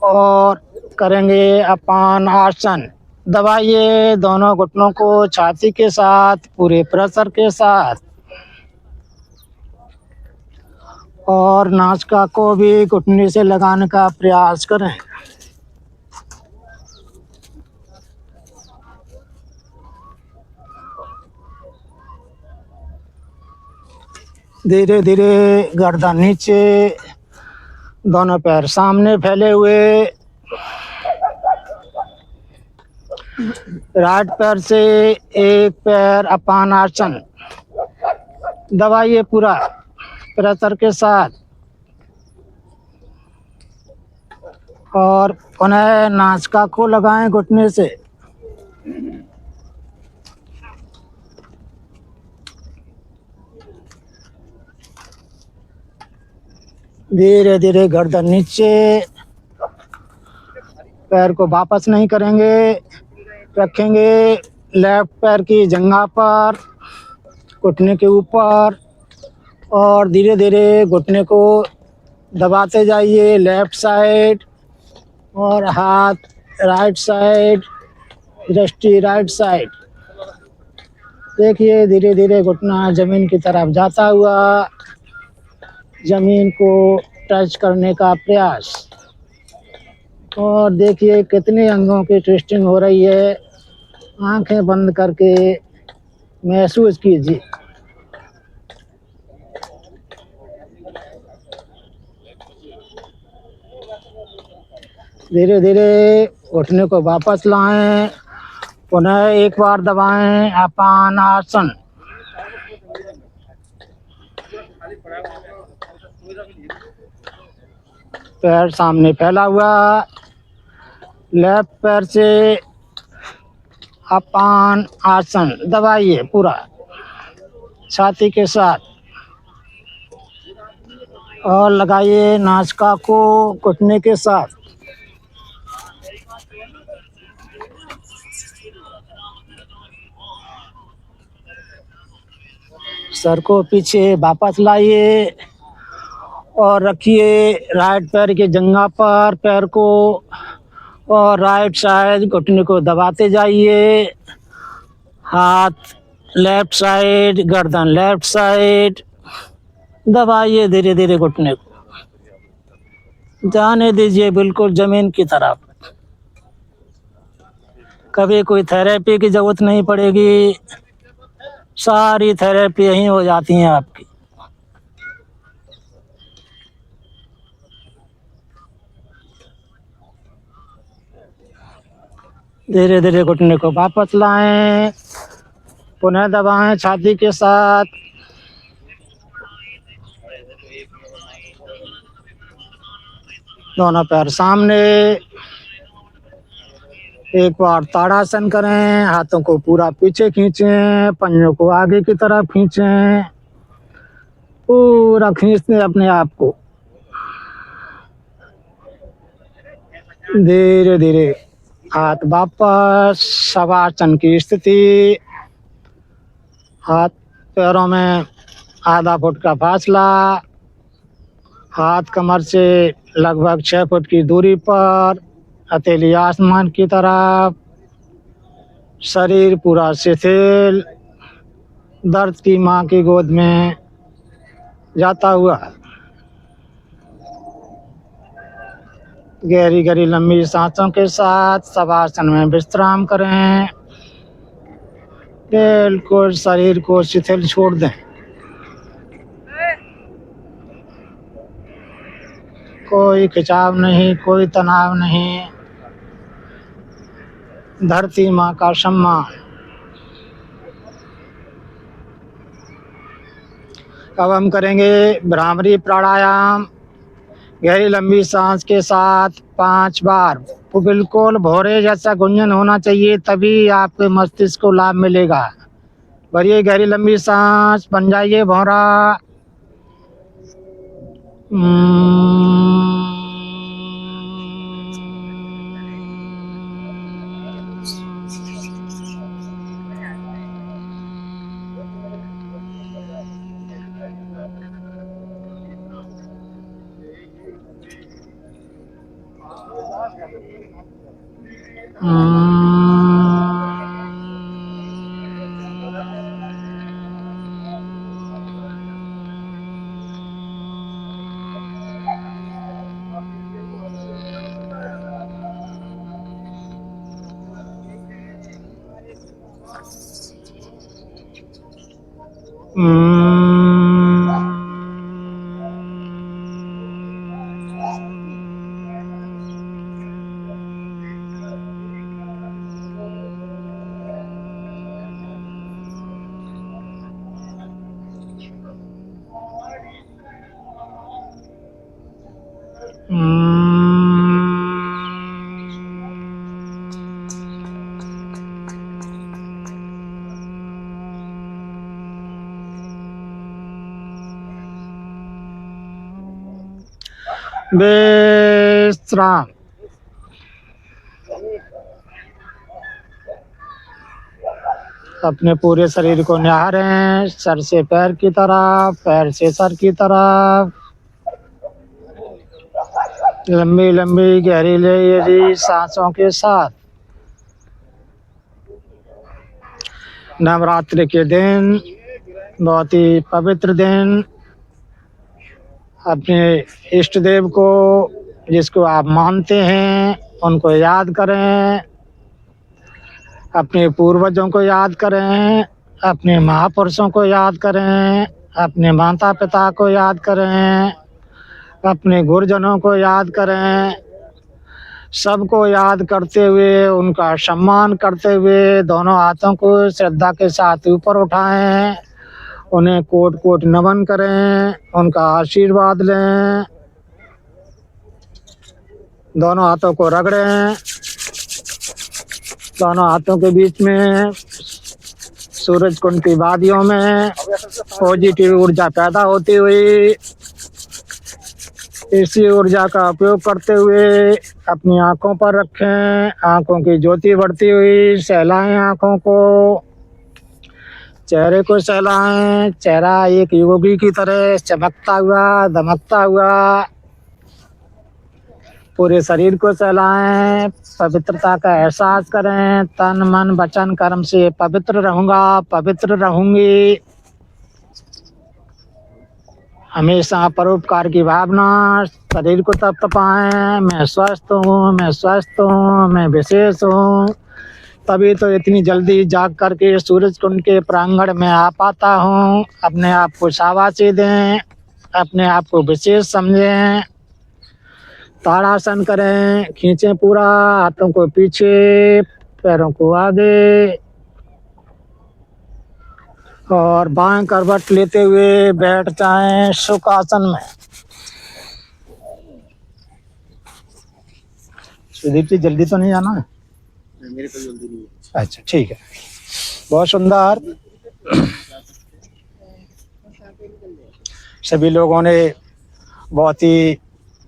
और करेंगे अपान आसन। दबाइए दोनों घुटनों को छाती के साथ, पूरे प्रेशर के साथ। और नासिका को भी घुटने से लगाने का प्रयास करें। धीरे धीरे गर्दन नीचे, दोनों पैर सामने फैले हुए। राइट पैर से एक पैर अपान आसन। दबाइए पूरा प्रेशर के साथ। और पुनः नासिका को लगाएं घुटने से। धीरे धीरे गर्दन नीचे, पैर को वापस नहीं करेंगे, रखेंगे लेफ्ट पैर की जंघा पर, घुटने के ऊपर। और धीरे धीरे घुटने को दबाते जाइए लेफ्ट साइड, और हाथ राइट साइड, दृष्टि राइट साइड। देखिए धीरे धीरे घुटना जमीन की तरफ जाता हुआ, जमीन को टच करने का प्रयास। और देखिए कितने अंगों की ट्विस्टिंग हो रही है। आंखें बंद करके महसूस कीजिए। धीरे धीरे उठने को वापस लाएं, पुनः एक बार दबाएं अपान आसन। पैर सामने फैला हुआ, लेफ्ट पैर से अपान आसन। दबाइए पूरा छाती के साथ, और लगाइए नासिका को घुटने के साथ। सर को पीछे वापस लाइए और रखिए राइट पैर के जंघा पर पैर को, और राइट साइड घुटने को दबाते जाइए। हाथ लेफ्ट साइड, गर्दन लेफ्ट साइड। दबाइए धीरे धीरे घुटने को। जाने दीजिए बिल्कुल जमीन की तरफ। कभी कोई थेरेपी की जरूरत नहीं पड़ेगी, सारी थेरेपी यहीं हो जाती हैं आपकी। धीरे धीरे घुटने को वापस लाएं, पुनः दबाएं छाती के साथ। दोनों पैर सामने, एक बार ताड़ासन करें, हाथों को पूरा पीछे खींचें, पंजों को आगे की तरफ खींचें, पूरा खींचते अपने आप को। धीरे धीरे हाथ वापस शवासन की स्थिति, हाथ पैरों में आधा फुट का फासला, हाथ कमर से लगभग 6 फुट की दूरी पर, हथेली आसमान की तरफ, शरीर पूरा शिथिल, दर्द की माँ की गोद में जाता हुआ। गहरी गहरी लंबी सांसों के साथ शवासन में विश्राम करें, बिल्कुल शरीर को शिथिल छोड़ दें। कोई खिंचाव नहीं, कोई तनाव नहीं, धरती माँ का सम्मान। अब हम करेंगे भ्रामरी प्राणायाम, गहरी लंबी सांस के साथ 5 बार। वो बिल्कुल भौरे जैसा गुंजन होना चाहिए, तभी आपके मस्तिष्क को लाभ मिलेगा। भरिए गहरी लंबी सांस, बन जाइए भौरा। विश्राम। अपने पूरे शरीर को निहारें, सर से पैर की तरफ, पैर से सर की तरफ। लंबी लंबी गहरी गहरी सांसों के साथ। नवरात्रि के दिन, बहुत ही पवित्र दिन, अपने इष्ट देव को, जिसको आप मानते हैं, उनको याद करें, अपने पूर्वजों को याद करें, अपने महापुरुषों को याद करें, अपने माता पिता को याद करें, अपने गुरुजनों को याद करें। सबको याद करते हुए, उनका सम्मान करते हुए, दोनों हाथों को श्रद्धा के साथ ऊपर उठाएं, उन्हें कोट कोट नमन करें, उनका आशीर्वाद लें। दोनों हाथों को रगड़ें, दोनों हाथों के बीच में सूरज कुंड की वादियों में पॉजिटिव ऊर्जा पैदा होती हुई, इसी ऊर्जा का उपयोग करते हुए अपनी आंखों पर रखें। आंखों की ज्योति बढ़ती हुई, सहलाएं आंखों को, चेहरे को सहलाएं। चेहरा एक योगी की तरह चमकता हुआ, दमकता हुआ। पूरे शरीर को सहलाएं, पवित्रता का एहसास करें। तन मन वचन कर्म से पवित्र रहूंगा, पवित्र रहूंगी। हमेशा परोपकार की भावना, शरीर को तप तपाएं, मैं स्वस्थ हूँ, मैं स्वस्थ हूँ, मैं विशेष हूँ। तभी तो इतनी जल्दी जाग करके सूरज कुंड के प्रांगण में आ पाता हूँ। अपने आप को शाबाशी दें, अपने आप को विशेष समझें। ताड़ासन करें, खींचें पूरा, हाथों को पीछे, पैरों को आगे, और बाएं करवट लेते हुए बैठ जाएं सुखासन में। सुदीप जी जल्दी तो नहीं जाना है? मेरे को जल्दी नहीं है। अच्छा ठीक है, बहुत सुंदर। सभी लोगों ने बहुत ही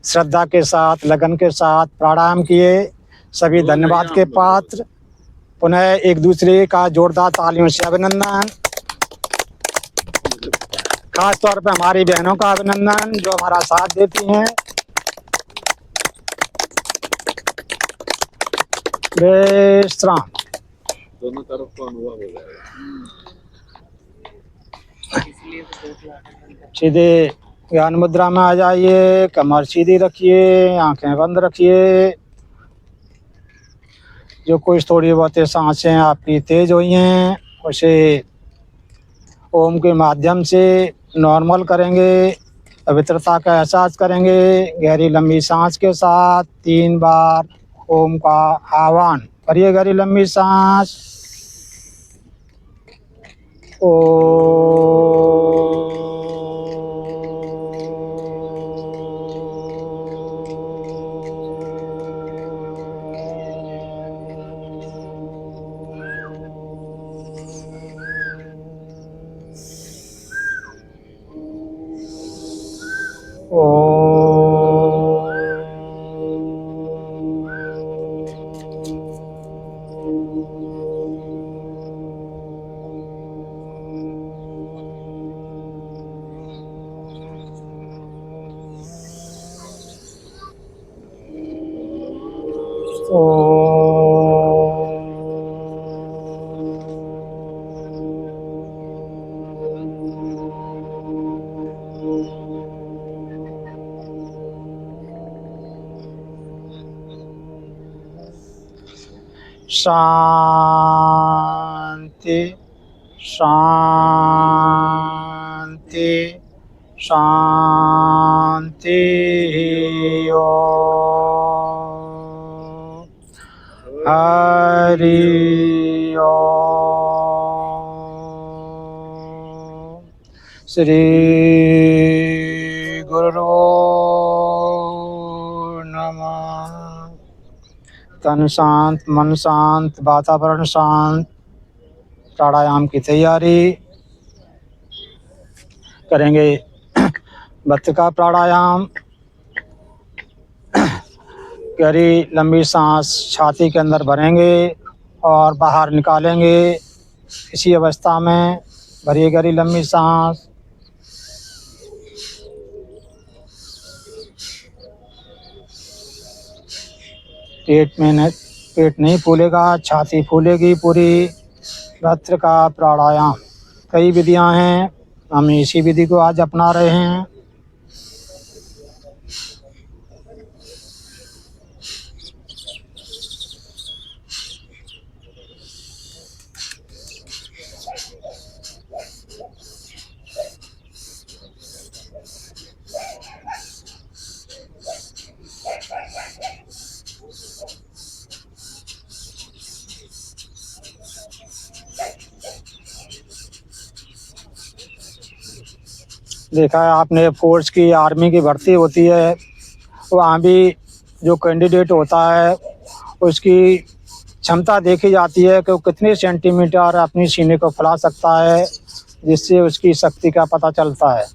श्रद्धा के साथ, लगन के साथ प्राणायाम किए। सभी धन्यवाद के पात्र। पुनः एक दूसरे का जोरदार तालियों से अभिनंदन। खास तौर पर हमारी बहनों का अभिनंदन जो हमारा साथ देती हैं। विश्राम। दोनों तरफ को अनुभव हो जाएगा। सीधे ज्ञान मुद्रा में आ जाइए, कमर सीधी रखिए, आंखें बंद रखिए। जो कुछ थोड़ी बहुत सांसें आपकी तेज हुई हैं उसे ओम के माध्यम से नॉर्मल करेंगे। पवित्रता का एहसास करेंगे। गहरी लंबी सांस के साथ 3 बार ओम का आह्वान करिए। गहरी लंबी सांस। ओ शांति शांति शांति। ओम हरि ओम। श्री गुरु नमः। तन शांत, मन शांत, वातावरण शांत। प्राणायाम की तैयारी करेंगे। भस्त्रिका प्राणायाम। गहरी लंबी सांस छाती के अंदर भरेंगे और बाहर निकालेंगे। इसी अवस्था में भरिए गहरी लंबी सांस। पेट नहीं फूलेगा, छाती फूलेगी पूरी। भस्त्रिका प्राणायाम कई विधियां हैं, हम इसी विधि को आज अपना रहे हैं। देखा है आपने, फोर्स की, आर्मी की भर्ती होती है, वहाँ भी जो कैंडिडेट होता है उसकी क्षमता देखी जाती है कि वो कितने सेंटीमीटर अपनी सीने को फैला सकता है, जिससे उसकी शक्ति का पता चलता है।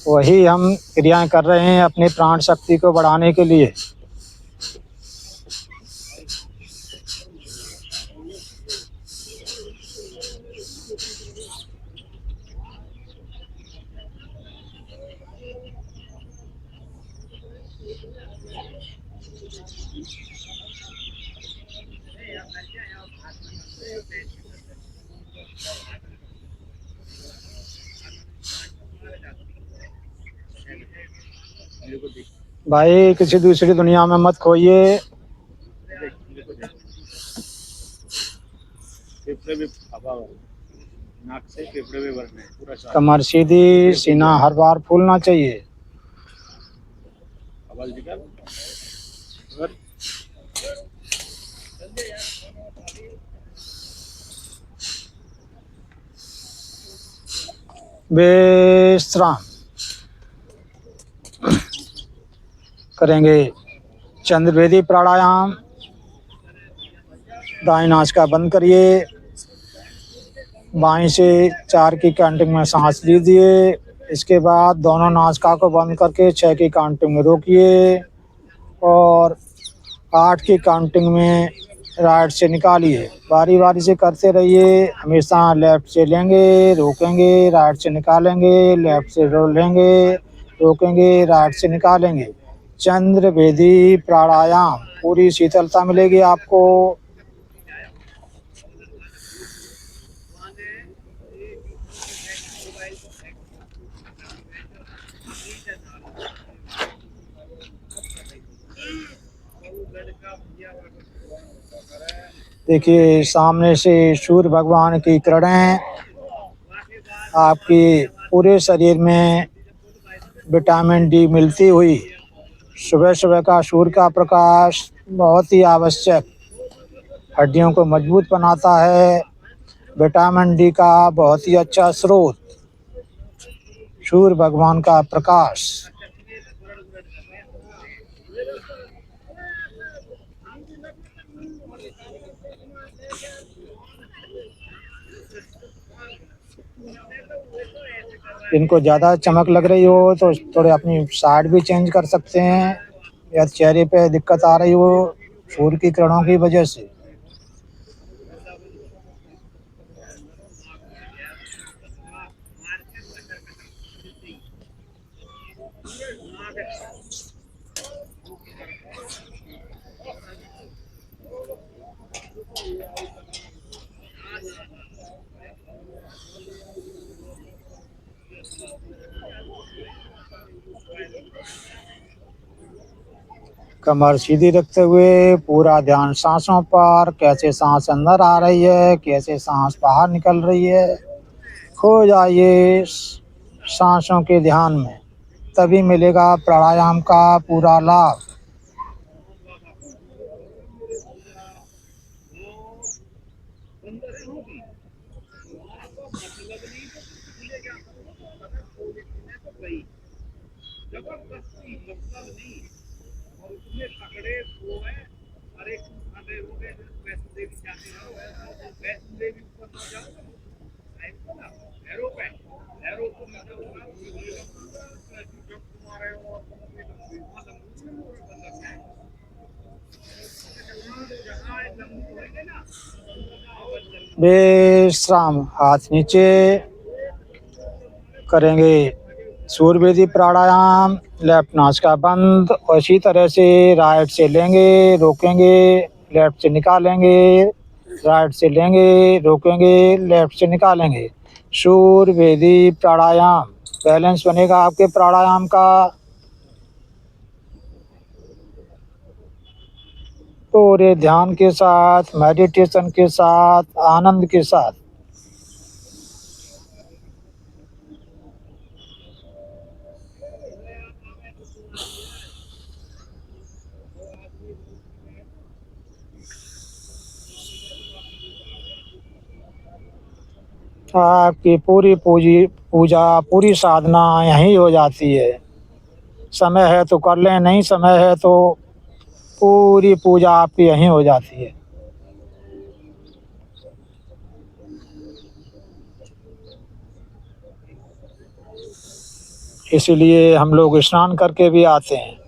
वही हम क्रियाएं कर रहे हैं अपनी प्राण शक्ति को बढ़ाने के लिए। भाई किसी दूसरी दुनिया में मत खोइए। कमर सीधी, सीना हर बार फूलना चाहिए। विश्राम करेंगे। चंद्रवेदी प्राणायाम। दाएं नासिका बंद करिए, बाएं से 4 की काउंटिंग में सांस लीजिए। इसके बाद दोनों नासिका को बंद करके 6 की काउंटिंग में रोकिए और 8 की काउंटिंग में राइट से निकालिए। बारी बारी से करते रहिए। हमेशा लेफ्ट से लेंगे, रोकेंगे, राइट से निकालेंगे, लेफ्ट से लेंगे, रोकेंगे, राइट से निकालेंगे। चंद्रवेदी प्राणायाम, पूरी शीतलता मिलेगी आपको। देखिए सामने से सूर्य भगवान की किरणें आपके पूरे शरीर में विटामिन डी मिलती हुई। सुबह सुबह का सूर्य का प्रकाश बहुत ही आवश्यक, हड्डियों को मजबूत बनाता है। विटामिन डी का बहुत ही अच्छा स्रोत सूर्य भगवान का प्रकाश। इनको ज़्यादा चमक लग रही हो तो थोड़े अपनी साइड भी चेंज कर सकते हैं, या चेहरे पे दिक्कत आ रही हो सूर्य की किरणों की वजह से। कमर सीधी रखते हुए पूरा ध्यान सांसों पर, कैसे सांस अंदर आ रही है, कैसे सांस बाहर निकल रही है। खो जाइए सांसों के ध्यान में, तभी मिलेगा प्राणायाम का पूरा लाभ। विश्राम, हाथ नीचे करेंगे। सूर्यवेदी प्राणायाम, लेफ्ट नासिका बंद और इसी तरह से राइट से लेंगे, रोकेंगे, लेफ्ट से निकालेंगे, राइट से लेंगे, रोकेंगे, लेफ्ट से निकालेंगे। सूर्यवेदी प्राणायाम, बैलेंस बनेगा आपके प्राणायाम का। पूरे ध्यान के साथ, मेडिटेशन के साथ, आनंद के साथ। आपकी पूरी पूजा पूरी साधना यहीं हो जाती है। समय है तो कर लें, नहीं समय है तो पूरी पूजा आपकी यहीं हो जाती है। इसलिए हम लोग स्नान करके भी आते हैं।